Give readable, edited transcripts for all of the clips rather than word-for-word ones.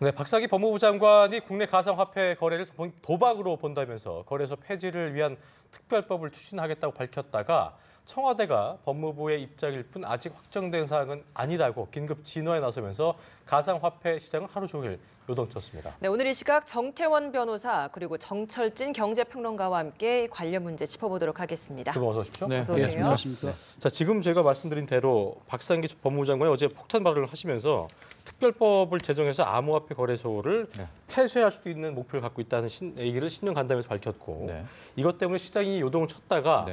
네, 박상기 법무부 장관이 국내 가상화폐 거래를 도박으로 본다면서 거래소 폐지를 위한 특별법을 추진하겠다고 밝혔다가 청와대가 법무부의 입장일 뿐 아직 확정된 사항은 아니라고 긴급 진화에 나서면서 가상화폐 시장은 하루 종일 요동쳤습니다. 네, 오늘 이 시각 정태원 변호사 그리고 정철진 경제평론가와 함께 관련 문제 짚어보도록 하겠습니다. 두 분 어서 오십시오. 어서 오세요. 안녕하십니까. 자, 지금 제가 말씀드린 대로 박상기 법무부 장관이 어제 폭탄 발언을 하시면서 특별법을 제정해서 암호화폐 거래소를 폐쇄할 수도 있는 목표를 갖고 있다는 얘기를 신년 간담회에서 밝혔고 이것 때문에 시장이 요동을 쳤다가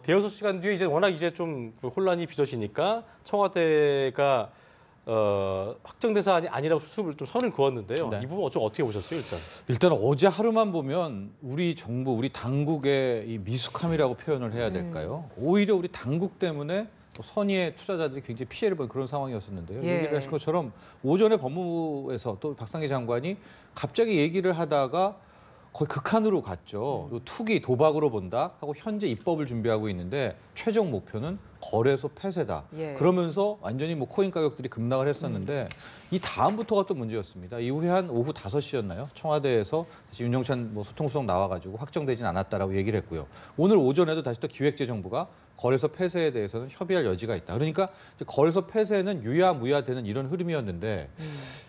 대여섯 시간 뒤에 이제 워낙 이제 좀 혼란이 빚어지니까 청와대가 확정된 사안이 아니라고 수습을 좀 선을 그었는데요. 이 부분 좀 어떻게 보셨어요, 일단? 일단 어제 하루만 보면 우리 정부, 우리 당국의 이 미숙함이라고 표현을 해야 될까요? 오히려 우리 당국 때문에 선의의 투자자들이 굉장히 피해를 보는 그런 상황이었었는데요. 얘기를 하신 것처럼 오전에 법무부에서 또 박상기 장관이 갑자기 얘기를 하다가 거의 극한으로 갔죠. 투기, 도박으로 본다 하고 현재 입법을 준비하고 있는데 최종 목표는 거래소 폐쇄다. 그러면서 완전히 뭐 코인 가격들이 급락을 했었는데 이 다음부터가 또 문제였습니다. 이후에 한 오후 5시였나요? 청와대에서 다시 윤영찬 소통수석 나와가지고 확정되진 않았다라고 얘기를 했고요. 오늘 오전에도 다시 또 기획재정부가 거래소 폐쇄에 대해서는 협의할 여지가 있다. 그러니까 이제 거래소 폐쇄는 유야무야되는 이런 흐름이었는데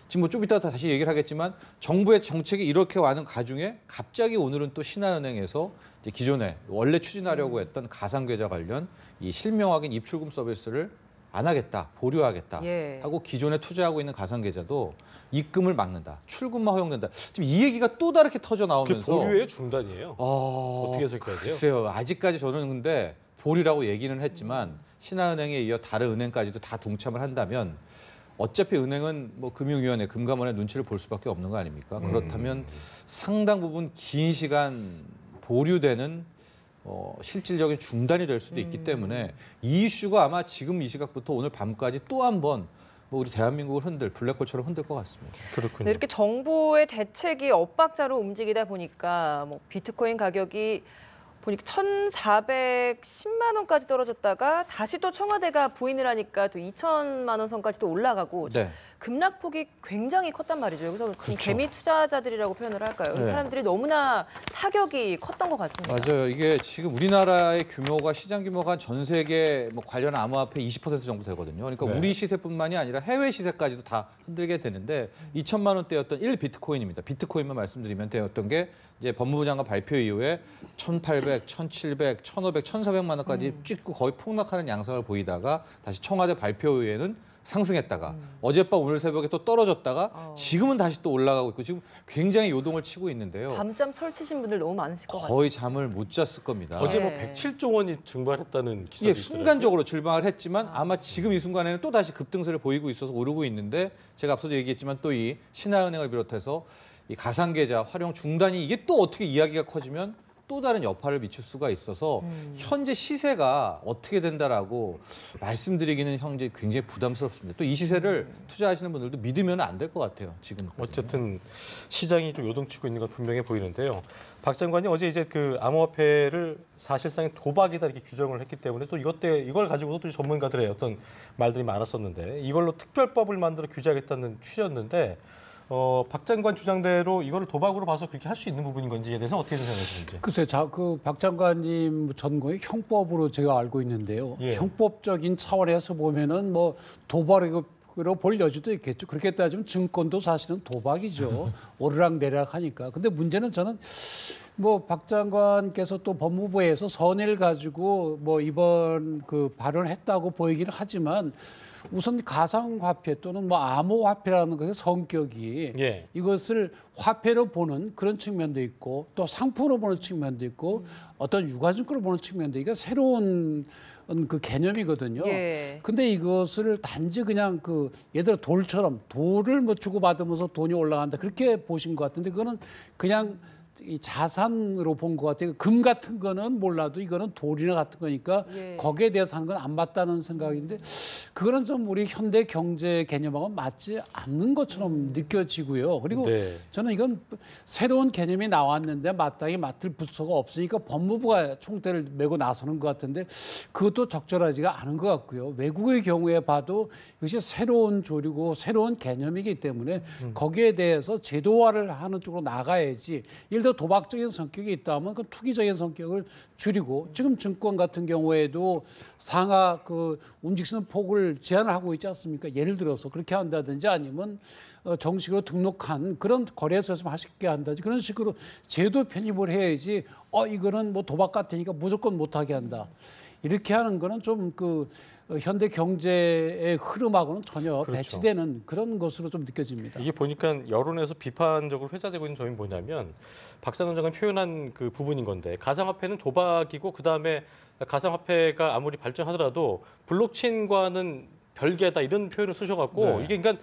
지금 좀 이따 다시 얘기를 하겠지만 정부의 정책이 이렇게 와는 가중에 갑자기 오늘은 또 신한은행에서 이제 기존에 원래 추진하려고 했던 가상계좌 관련 이 실명확인 입출금 서비스를 안 하겠다, 보류하겠다 하고 기존에 투자하고 있는 가상계좌도 입금을 막는다, 출금만 허용된다. 지금 이 얘기가 또 다르게 터져 나오면서 보류의 중단이에요. 어떻게 해석해야 돼요? 글쎄요. 아직까지 저는 근데 보류라고 얘기는 했지만 신한은행에 이어 다른 은행까지도 다 동참을 한다면 어차피 은행은 뭐 금융위원회, 금감원의 눈치를 볼 수밖에 없는 거 아닙니까? 그렇다면 상당 부분 긴 시간 보류되는 실질적인 중단이 될 수도 있기 때문에 이 이슈가 아마 지금 이 시각부터 오늘 밤까지 또 한 번 우리 대한민국을 흔들 블랙홀처럼 흔들 것 같습니다. 그렇군요. 네, 이렇게 정부의 대책이 엇박자로 움직이다 보니까 비트코인 가격이 보니까 1,410만 원까지 떨어졌다가 다시 또 청와대가 부인을 하니까 또 2천만 원 선까지 또 올라가고 급락폭이 굉장히 컸단 말이죠. 그래서 좀 개미 투자자들이라고 표현을 할까요? 이 사람들이 너무나 타격이 컸던 것 같습니다. 맞아요. 이게 지금 우리나라의 규모가 시장 규모가 전 세계 관련 암호화폐 20% 정도 되거든요. 그러니까 우리 시세뿐만이 아니라 해외 시세까지도 다 흔들게 되는데 2천만 원대였던 1비트코인입니다. 비트코인만 말씀드리면 되었던 게 이제 법무부 장관 발표 이후에 1,800, 1,700, 1,500, 1,400만 원까지 찍고 거의 폭락하는 양상을 보이다가 다시 청와대 발표 이후에는 상승했다가 어젯밤 오늘 새벽에 또 떨어졌다가 지금은 다시 또 올라가고 있고 지금 굉장히 요동을 치고 있는데요. 밤잠 설치신 분들 너무 많으실 것 같아요. 거의 잠을 못 잤을 겁니다. 어제 107조 원이 증발했다는 기사도 있더라고요. 순간적으로 증발을 했지만 아마 지금 이 순간에는 또 다시 급등세를 보이고 있어서 오르고 있는데 제가 앞서도 얘기했지만 또 이 신한은행을 비롯해서 이 가상계좌 활용 중단이 이게 또 어떻게 이야기가 커지면 또 다른 여파를 미칠 수가 있어서 현재 시세가 어떻게 된다라고 말씀드리기는 현재 굉장히 부담스럽습니다. 또 이 시세를 투자하시는 분들도 믿으면 안 될 것 같아요. 지금 어쨌든 시장이 좀 요동치고 있는 건 분명해 보이는데요. 박 장관이 어제 이제 그 암호화폐를 사실상 도박이다 이렇게 규정을 했기 때문에 또 이걸 가지고도 또 전문가들의 어떤 말들이 많았었는데 이걸로 특별법을 만들어 규제하겠다는 취지였는데. 박 장관 주장대로 이거를 도박으로 봐서 그렇게 할 수 있는 부분인 건지에 대해서 어떻게 생각하시는지. 글쎄, 박 장관님 전공이 형법으로 제가 알고 있는데요. 형법적인 차원에서 보면은 도박으로 볼 여지도 있겠죠. 그렇게 따지면 증권도 사실은 도박이죠. 오르락내리락 하니까. 근데 문제는 저는 박 장관께서 또 법무부에서 선의를 가지고 이번 그 발언을 했다고 보이기는 하지만 우선 가상화폐 또는 암호화폐라는 것의 성격이 이것을 화폐로 보는 그런 측면도 있고 또 상품으로 보는 측면도 있고 어떤 유가증권으로 보는 측면도 있고 새로운 그 개념이거든요. 근데 이것을 단지 그냥 예를 들어 돌처럼 돌을 주고받으면서 돈이 올라간다 그렇게 보신 것 같은데 그거는 그냥 이 자산으로 본 것 같아요. 금 같은 거는 몰라도 이거는 돌이나 같은 거니까 예. 거기에 대해서 하는 건 안 맞다는 생각인데 그거는 좀 우리 현대 경제 개념하고 맞지 않는 것처럼 느껴지고요. 그리고 네. 저는 이건 새로운 개념이 나왔는데 마땅히 맡을 부서가 없으니까 법무부가 총대를 메고 나서는 것 같은데 그것도 적절하지가 않은 것 같고요. 외국의 경우에 봐도 이것이 새로운 조류고 새로운 개념이기 때문에 거기에 대해서 제도화를 하는 쪽으로 나가야지. 예를 들어 도박적인 성격이 있다면 그 투기적인 성격을 줄이고 지금 증권 같은 경우에도 상하 그 움직이는 폭을 제한을 하고 있지 않습니까? 예를 들어서 그렇게 한다든지 아니면 정식으로 등록한 그런 거래소에서 할 수 있게 한다든지 그런 식으로 제도 편입을 해야지 이거는 뭐 도박 같으니까 무조건 못하게 한다. 이렇게 하는 거는 좀 그 현대 경제의 흐름하고는 전혀 그렇죠. 배치되는 그런 것으로 좀 느껴집니다. 이게 보니까 여론에서 비판적으로 회자되고 있는 점이 뭐냐면 박상원 장관이 표현한 그 부분인 건데 가상화폐는 도박이고 그다음에 가상화폐가 아무리 발전하더라도 블록체인과는 별개다 이런 표현을 쓰셔갖고 네. 이게 그러니까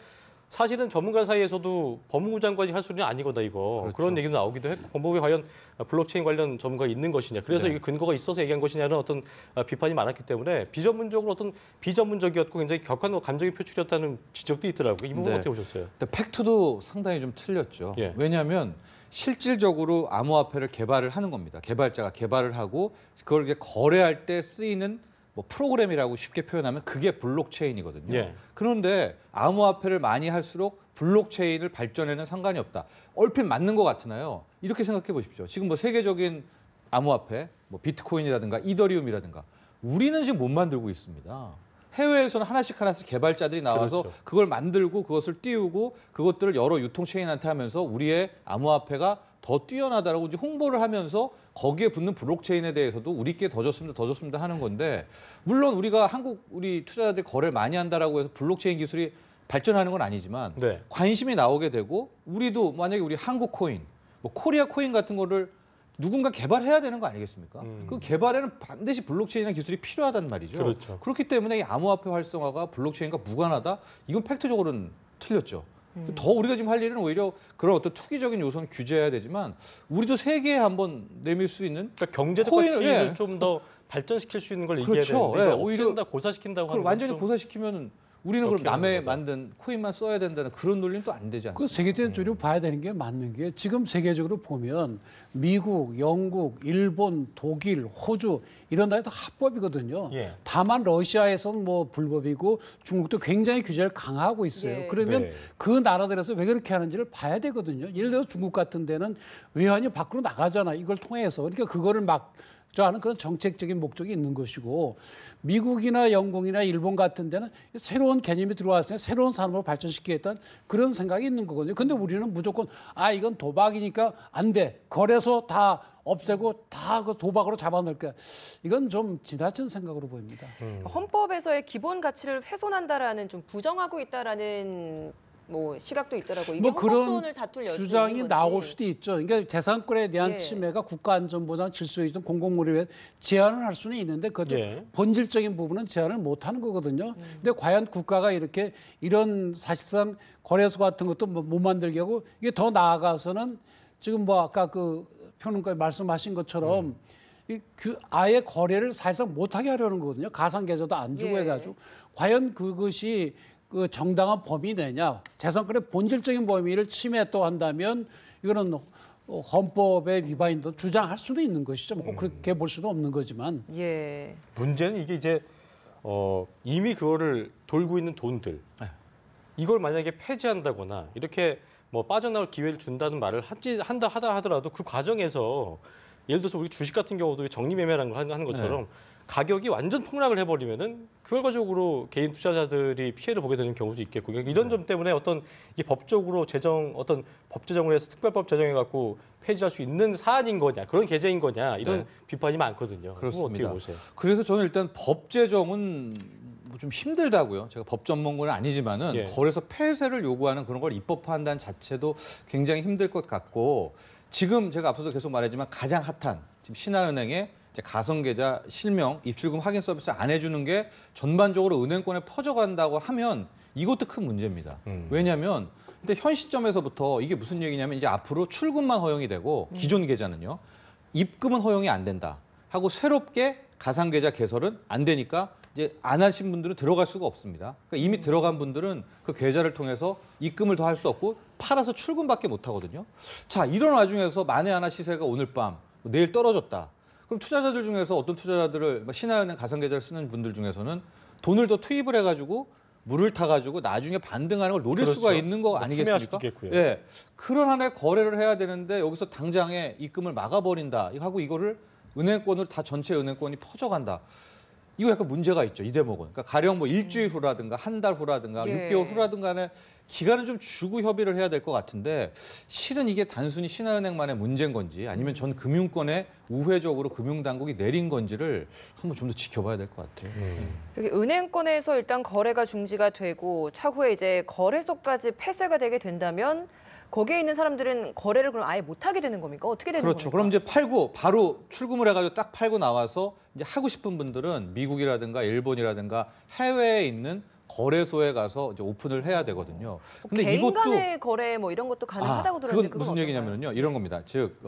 사실은 전문가 사이에서도 법무부 장관이 할 소리는 아니거다 이거. 그렇죠. 그런 얘기도 나오기도 했고 법무부에 과연 블록체인 관련 전문가가 있는 것이냐. 그래서 네. 이게 근거가 있어서 얘기한 것이냐는 어떤 비판이 많았기 때문에 비전문적으로 어떤 비전문적이었고 굉장히 격한 감정의 표출이었다는 지적도 있더라고요. 이 부분 네. 어떻게 보셨어요? 근데 팩트도 상당히 좀 틀렸죠. 예. 왜냐하면 실질적으로 암호화폐를 개발을 하는 겁니다. 개발자가 개발을 하고 그걸 이렇게 거래할 때 쓰이는 뭐 프로그램이라고 쉽게 표현하면 그게 블록체인이거든요. 예. 그런데 암호화폐를 많이 할수록 블록체인을 발전에는 상관이 없다. 얼핏 맞는 것 같으나요? 이렇게 생각해 보십시오. 지금 뭐 세계적인 암호화폐, 뭐 비트코인이라든가 이더리움이라든가 우리는 지금 못 만들고 있습니다. 해외에서는 하나씩 개발자들이 나와서 그렇죠. 그걸 만들고 그것을 띄우고 그것들을 여러 유통체인한테 하면서 우리의 암호화폐가 더 뛰어나다라고 이제 홍보를 하면서 거기에 붙는 블록체인에 대해서도 우리께 더 좋습니다 하는 건데 물론 우리가 우리 투자자들 거래를 많이 한다라고 해서 블록체인 기술이 발전하는 건 아니지만 네. 관심이 나오게 되고 우리도 만약에 우리 한국 코인, 뭐 코리아 코인 같은 거를 누군가 개발해야 되는 거 아니겠습니까? 그 개발에는 반드시 블록체인이라는 기술이 필요하단 말이죠. 그렇죠. 그렇기 때문에 이 암호화폐 활성화가 블록체인과 무관하다? 이건 팩트적으로는 틀렸죠. 더 우리가 지금 할 일은 오히려 그런 어떤 투기적인 요소는 규제해야 되지만 우리도 세계에 한번 내밀 수 있는 그러니까 경제적 코인, 가치를 예. 좀 더 발전시킬 수 있는 걸 얘기해야 그렇죠. 되는데 예, 오히려 오히려 고사시킨다고 그걸 하는 완전히 건 좀- 고사시키면 우리는 그럼 그렇게 남의 하는 거다. 만든 코인만 써야 된다는 그런 논리는 또 안 되지 그 않습니까? 세계적으로 봐야 되는 게 맞는 게 지금 세계적으로 보면 미국, 영국, 일본, 독일, 호주 이런 나라도 합법이거든요. 예. 다만 러시아에서는 뭐 불법이고 중국도 굉장히 규제를 강화하고 있어요. 예. 그러면 네. 그 나라들에서 왜 그렇게 하는지를 봐야 되거든요. 예를 들어 중국 같은 데는 외환이 밖으로 나가잖아. 이걸 통해서. 그러니까 그거를 막 하는 그런 정책적인 목적이 있는 것이고 미국이나 영국이나 일본 같은 데는 새로운 개념이 들어왔으니 새로운 산업을 발전시키겠다는 그런 생각이 있는 거거든요. 근데 우리는 무조건 이건 도박이니까 안 돼. 거래소 다 없애고 다 그 도박으로 잡아넣을 거야. 이건 좀 지나친 생각으로 보입니다. 헌법에서의 기본 가치를 훼손한다라는 좀 부정하고 있다라는 뭐 시각도 있더라고요. 이게 뭐 그런 헌법소원을 다툴 여지도 주장이 있는 건지. 나올 수도 있죠. 그러니까 재산권에 대한 예. 침해가 국가안전보장 질서에 있던 공공물에 제한을 할 수는 있는데 그것도 예. 본질적인 부분은 제한을 못 하는 거거든요. 근데 과연 국가가 이렇게 이런 사실상 거래소 같은 것도 못 만들게 하고 이게 더 나아가서는 지금 뭐 아까 그 평론가 말씀하신 것처럼 아예 거래를 사실상 못하게 하려는 거거든요. 가상 계좌도 안 주고 예. 해가지고 과연 그것이 그 정당한 범위내냐, 재산권의 본질적인 범위를 침해했다고 한다면 이거는 헌법의 위반인도 주장할 수도 있는 것이죠. 뭐 꼭 그렇게 볼 수도 없는 거지만. 예. 문제는 이게 이제 이미 그거를 돌고 있는 돈들 이걸 만약에 폐지한다거나 이렇게 뭐 빠져나올 기회를 준다는 말을 하다 하더라도 그 과정에서 예를 들어서 우리 주식 같은 경우도 정리매매라는 걸 하는 것처럼 가격이 완전 폭락을 해버리면은 결과적으로 개인 투자자들이 피해를 보게 되는 경우도 있겠고 이런 점 때문에 어떤 이게 법적으로 어떤 법 제정을 해서 특별법 제정해 갖고 폐지할 수 있는 사안인 거냐 그런 계제인 거냐 이런 네. 비판이 많거든요. 그거 그렇습니다. 어떻게 보세요? 그래서 저는 일단 법 제정은 뭐좀 힘들다고요. 제가 법 전문가는 아니지만은 예. 거래소 폐쇄를 요구하는 그런 걸 입법화한다는 자체도 굉장히 힘들 것 같고 지금 제가 앞서도 계속 말했지만 가장 핫한 지금 신한은행의 이제 가성계좌 실명 입출금 확인 서비스 안 해주는 게 전반적으로 은행권에 퍼져간다고 하면 이것도 큰 문제입니다. 왜냐하면 근데 현 시점에서부터 이게 무슨 얘기냐면 이제 앞으로 출금만 허용이 되고 기존 계좌는요. 입금은 허용이 안 된다 하고 새롭게 가상계좌 개설은 안 되니까 이제 안 하신 분들은 들어갈 수가 없습니다. 그러니까 이미 들어간 분들은 그 계좌를 통해서 입금을 더 할 수 없고 팔아서 출금밖에 못 하거든요. 자, 이런 와중에서 만에 하나 시세가 오늘 밤 내일 떨어졌다. 그럼 투자자들 중에서 어떤 투자자들을 신한은행 가상계좌를 쓰는 분들 중에서는 돈을 더 투입을 해가지고 물을 타가지고 나중에 반등하는 걸 노릴 그렇죠. 수가 있는 거 뭐 아니겠습니까? 추매할 수도 있겠고요. 예, 그런 한에 거래를 해야 되는데 여기서 당장에 입금을 막아버린다 하고 이거를 은행권으로 다 전체 은행권이 퍼져간다. 이거 약간 문제가 있죠. 이 대목은. 그러니까 가령 뭐 일주일 후라든가 한 달 후라든가 예. 6개월 후라든가에 기간을 좀 주고 협의를 해야 될 것 같은데 실은 이게 단순히 신한은행만의 문제인 건지 아니면 전 금융권에 우회적으로 금융당국이 내린 건지를 한번 좀 더 지켜봐야 될 것 같아요. 여기 은행권에서 일단 거래가 중지가 되고 차후에 이제 거래소까지 폐쇄가 되게 된다면 거기에 있는 사람들은 거래를 그럼 아예 못 하게 되는 겁니까? 어떻게 되는 그렇죠. 겁니까? 그럼 이제 팔고 바로 출금을 해가지고 딱 팔고 나와서 이제 하고 싶은 분들은 미국이라든가 일본이라든가 해외에 있는 거래소에 가서 이제 오픈을 해야 되거든요. 근데 개인 이것도 간의 거래 뭐 이런 것도 가능하다고 들었는데 그건 무슨 어떤가요? 얘기냐면요. 이런 겁니다. 즉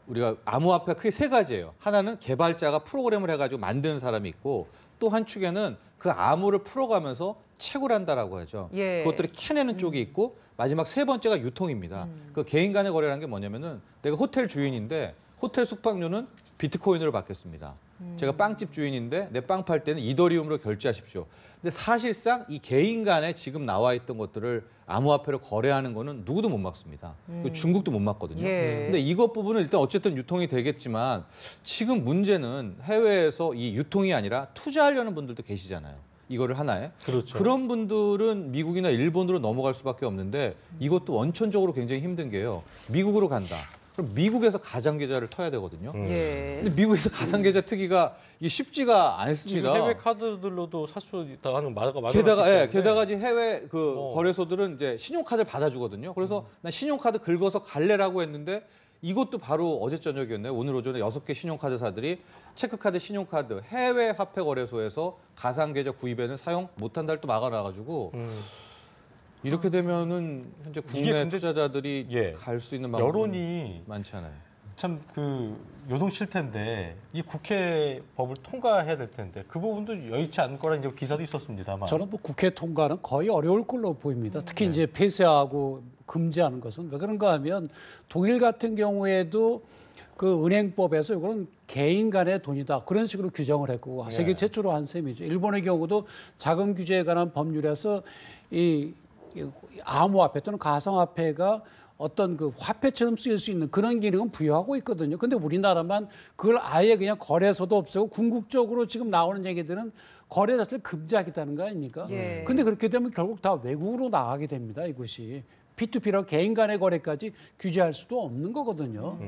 우리가 암호화폐 크게 세 가지예요. 하나는 개발자가 프로그램을 해가지고 만드는 사람이 있고 또 한 축에는 그 암호를 풀어가면서 채굴 한다라고 하죠. 예. 그것들을 캐내는 쪽이 있고 마지막 세 번째가 유통입니다. 그 개인 간의 거래라는 게 뭐냐면은 내가 호텔 주인인데 호텔 숙박료는 비트코인으로 받겠습니다. 제가 빵집 주인인데 내 빵 팔 때는 이더리움으로 결제하십시오. 근데 사실상 이 개인 간에 지금 나와 있던 것들을 암호화폐로 거래하는 거는 누구도 못 막습니다. 중국도 못 막거든요. 예. 근데 이것 부분은 일단 어쨌든 유통이 되겠지만 지금 문제는 해외에서 이 유통이 아니라 투자하려는 분들도 계시잖아요. 이거를 하나에. 그렇죠. 그런 분들은 미국이나 일본으로 넘어갈 수밖에 없는데 이것도 원천적으로 굉장히 힘든 게요. 미국으로 간다. 그럼 미국에서 가상계좌를 터야 되거든요. 예. 근데 미국에서 가상계좌 트기가 이게 쉽지가 지금 않습니다. 해외 카드들로도 살 수 있다 하는 말가 많아요. 게다가 이제 해외 그 어. 거래소들은 이제 신용카드를 받아주거든요. 그래서 난 신용카드 긁어서 갈래라고 했는데 이것도 바로 어제 저녁이었네요. 오늘 오전에 6개 신용카드사들이 체크카드, 신용카드, 해외 화폐 거래소에서 가상계좌 구입에는 사용 못한다를 또 막아놔가지고 이렇게 되면은 현재 이게 국내 근데- 투자자들이 예. 갈 수 있는 방법은 여론이 많지 않아요. 참 그 요동칠 텐데 이 국회 법을 통과해야 될 텐데 그 부분도 여의치 않을 거라 이제 기사도 있었습니다만. 저는 뭐 국회 통과는 거의 어려울 걸로 보입니다. 특히 이제 폐쇄하고 금지하는 것은 왜 그런가 하면 독일 같은 경우에도 그 은행법에서 이거는 개인 간의 돈이다. 그런 식으로 규정을 했고 세계 최초로 한 셈이죠. 일본의 경우도 자금 규제에 관한 법률에서 이 암호화폐 또는 가상화폐가 어떤 그 화폐처럼 쓰일 수 있는 그런 기능은 부여하고 있거든요. 근데 우리나라만 그걸 아예 그냥 거래소도 없애고 궁극적으로 지금 나오는 얘기들은 거래 자체를 금지하겠다는 거 아닙니까? 예. 근데 그렇게 되면 결국 다 외국으로 나가게 됩니다. 이것이. P2P라고 개인 간의 거래까지 규제할 수도 없는 거거든요.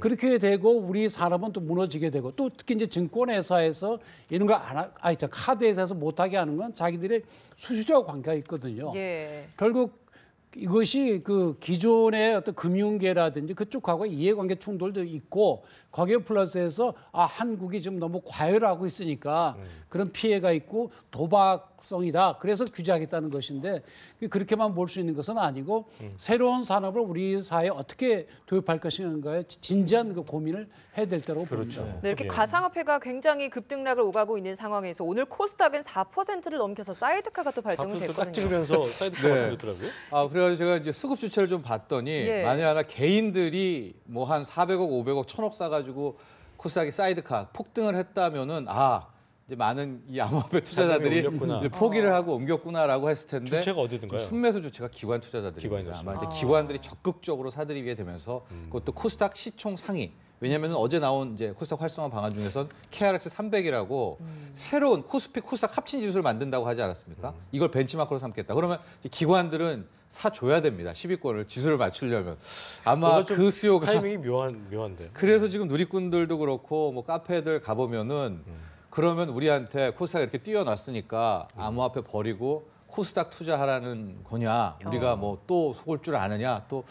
그렇게 되고 우리 산업은 또 무너지게 되고 또 특히 이제 증권회사에서 이런 거 카드 회사에서 못하게 하는 건 자기들의 수수료와 관계가 있거든요. 예. 결국 이것이 그 기존의 어떤 금융계라든지 그쪽하고 이해관계 충돌도 있고 거기에 플러스해서 한국이 지금 너무 과열하고 있으니까 그런 피해가 있고 도박성이다. 그래서 규제하겠다는 것인데 그렇게만 볼 수 있는 것은 아니고 새로운 산업을 우리 사회에 어떻게 도입할 것인가에 진지한 그 고민을 해야 될 때라고 그렇죠. 봅니다. 네, 이렇게 예. 가상화폐가 굉장히 급등락을 오가고 있는 상황에서 오늘 코스닥은 4%를 넘겨서 사이드카가 또 발동이 딱 됐거든요. 찍으면서 사이드카가 네. 들더라고요. 그래가지고 제가 이제 수급 주체를 좀 봤더니 예. 만에 하나 개인들이 뭐 한 400억, 500억, 1000억 사가지고 코스닥이 사이드카 폭등을 했다면은 이제 많은 이 암호화폐 투자자들이 자금이 올렸구나. 이제 포기를 하고 옮겼구나라고 했을 텐데 주체가 어디든가요? 순매수 주체가 기관 투자자들입니다. 기관이었습니다. 아마 이제 기관들이 적극적으로 사들이게 되면서 그것도 코스닥 시총 상위. 왜냐하면 어제 나온 이제 코스닥 활성화 방안 중에선 KRX 300이라고 새로운 코스닥 합친 지수를 만든다고 하지 않았습니까? 이걸 벤치마크로 삼겠다. 그러면 이제 기관들은 사줘야 됩니다. 10위권을 지수를 맞추려면 아마 뭔가 좀 그 수요가 타이밍이 묘한데. 그래서 지금 누리꾼들도 그렇고 뭐 카페들 가보면은 그러면 우리한테 코스닥 이렇게 띄워놨으니까 암호화폐 버리고 코스닥 투자하라는 거냐 우리가 뭐 또 속을 줄 아느냐 또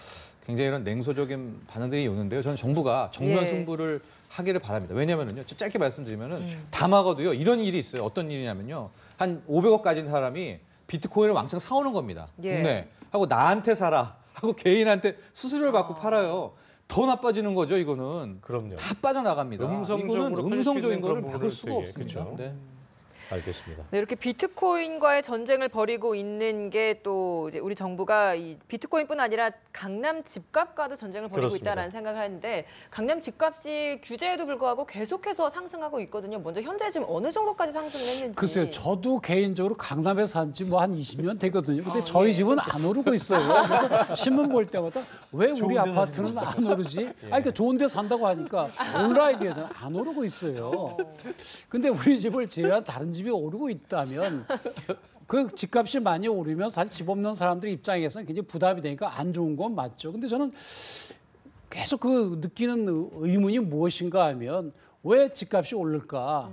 굉장히 이런 냉소적인 반응들이 오는데요. 저는 정부가 정면 예. 승부를 하기를 바랍니다. 왜냐면은요, 좀 짧게 말씀드리면은 담하고도요 이런 일이 있어요. 어떤 일이냐면요, 한 500억 가진 사람이 비트코인을 왕창 사오는 겁니다. 예. 국내 하고 나한테 사라. 하고 개인한테 수수료를 받고 팔아요. 더 나빠지는 거죠, 이거는. 그럼요. 다 빠져나갑니다. 음성적으로 이거는 음성적인 거를 그런 막을 수가 부분을 없습니다. 그렇죠. 네. 알겠습니다. 네, 이렇게 비트코인과의 전쟁을 벌이고 있는 게 또 이제 우리 정부가 이 비트코인뿐 아니라 강남 집값과도 전쟁을 벌이고 그렇습니다. 있다라는 생각을 하는데 강남 집값이 규제에도 불구하고 계속해서 상승하고 있거든요. 먼저 현재 지금 어느 정도까지 상승을 했는지. 글쎄요, 저도 개인적으로 강남에 산 지 뭐 한 20년 되거든요. 근데 아, 저희 예. 집은 안 오르고 있어요. 그래서 신문 볼 때마다 왜 우리 아파트는 안 오르지? 아니, 그러니까 좋은 데 산다고 하니까 올라야 되잖아요. 안 오르고 있어요. 근데 우리 집을 제외한 다른 집이 오르고 있다면 그 집값이 많이 오르면 사실 집 없는 사람들 입장에서는 굉장히 부담이 되니까 안 좋은 건 맞죠. 근데 저는 계속 그 느끼는 의문이 무엇인가 하면 왜 집값이 오를까?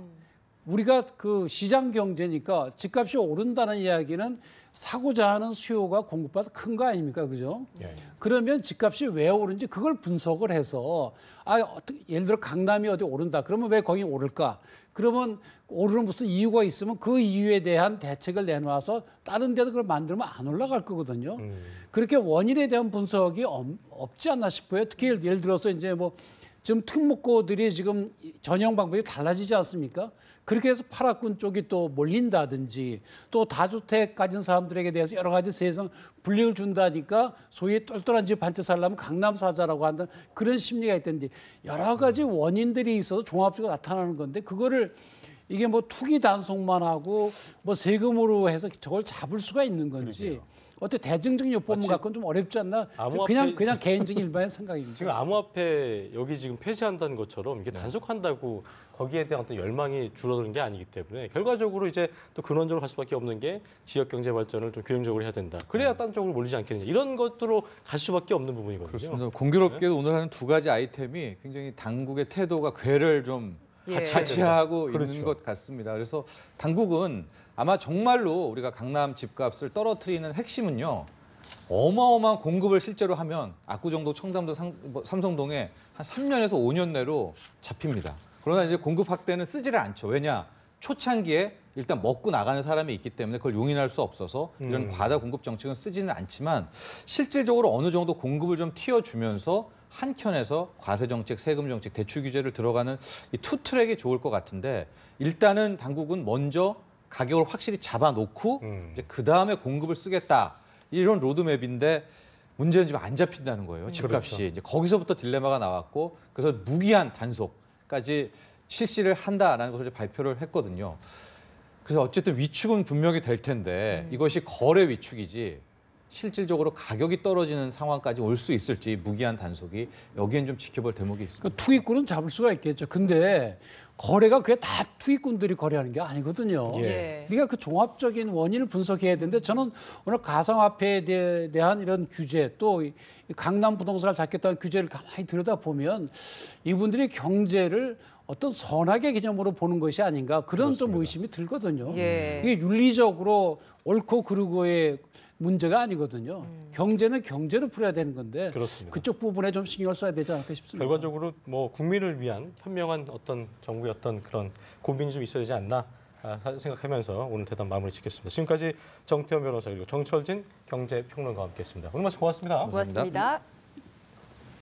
우리가 그 시장 경제니까 집값이 오른다는 이야기는 사고자 하는 수요가 공급보다 큰 거 아닙니까? 그죠? 예. 그러면 집값이 왜 오른지 그걸 분석을 해서 예를 들어 강남이 어디 오른다. 그러면 왜 거기 오를까? 그러면 오르는 무슨 이유가 있으면 그 이유에 대한 대책을 내놓아서 다른 데도 그걸 만들면 안 올라갈 거거든요. 그렇게 원인에 대한 분석이 없지 않나 싶어요. 특히 예를 들어서 이제 뭐 지금 특목고들이 지금 전형 방법이 달라지지 않습니까? 그렇게 해서 파라군 쪽이 또 몰린다든지 또 다주택 가진 사람들에게 대해서 여러 가지 세상 불이익을 준다니까 소위 똘똘한 집 한 채 살려면 강남 사자라고 한다 그런 심리가 있던데 여러 가지 원인들이 있어서 종합적으로 나타나는 건데 그거를 이게 뭐 투기 단속만 하고 뭐 세금으로 해서 저걸 잡을 수가 있는 건지 그러게요. 어때 대증적인 요법만 마치 갖고는 좀 어렵지 않나? 암호화폐- 그냥 개인적인 일반의 생각입니다. 지금 암호화폐 여기 지금 폐쇄한다는 것처럼 이게 단속한다고 거기에 대한 어떤 열망이 줄어드는 게 아니기 때문에 결과적으로 이제 또 근원적으로 갈 수밖에 없는 게 지역 경제 발전을 좀 균형적으로 해야 된다. 그래야 딴 쪽으로 몰리지 않겠느냐. 이런 것들로 갈 수밖에 없는 부분이거든요. 그렇습니다. 공교롭게도 오늘 하는 두 가지 아이템이 굉장히 당국의 태도가 괴를 좀 예. 같이 하고 그렇죠. 있는 것 같습니다. 그래서 당국은 아마 정말로 우리가 강남 집값을 떨어뜨리는 핵심은요. 어마어마한 공급을 실제로 하면 압구정동, 청담동, 삼성동에 한 3년에서 5년 내로 잡힙니다. 그러나 이제 공급 확대는 쓰지를 않죠. 왜냐? 초창기에 일단 먹고 나가는 사람이 있기 때문에 그걸 용인할 수 없어서 이런 과다 공급 정책은 쓰지는 않지만 실질적으로 어느 정도 공급을 좀 틔워주면서 한켠에서 과세 정책, 세금 정책, 대출 규제를 들어가는 이 투 트랙이 좋을 것 같은데 일단은 당국은 먼저 가격을 확실히 잡아놓고 이제 그 다음에 공급을 쓰겠다 이런 로드맵인데 문제는 지금 안 잡힌다는 거예요. 집값이 그렇죠. 이제 거기서부터 딜레마가 나왔고 그래서 무기한 단속까지 실시를 한다라는 것을 이제 발표를 했거든요. 그래서 어쨌든 위축은 분명히 될 텐데 이것이 거래 위축이지. 실질적으로 가격이 떨어지는 상황까지 올 수 있을지 무기한 단속이 여기엔 좀 지켜볼 대목이 있습니다. 그 투기꾼은 잡을 수가 있겠죠. 근데 거래가 그게 다 투기꾼들이 거래하는 게 아니거든요. 예. 우리가 그 종합적인 원인을 분석해야 되는데 저는 오늘 가상화폐에 대한 이런 규제 또 이 강남 부동산을 잡겠다는 규제를 가만히 들여다보면 이분들이 경제를 어떤 선악의 개념으로 보는 것이 아닌가 그런 좀 의심이 들거든요. 예. 이게 윤리적으로 옳고 그르고의 문제가 아니거든요. 경제는 경제로 풀어야 되는 건데 그렇습니다. 그쪽 부분에 좀 신경을 써야 되지 않을까 싶습니다. 결과적으로 뭐 국민을 위한 현명한 어떤 정부의 어떤 그런 고민이 좀 있어야 되지 않나 생각하면서 오늘 대담 마무리 짓겠습니다. 지금까지 정태현 변호사 그리고 정철진 경제평론가와 함께했습니다. 오늘 말씀 고맙습니다. 고맙습니다.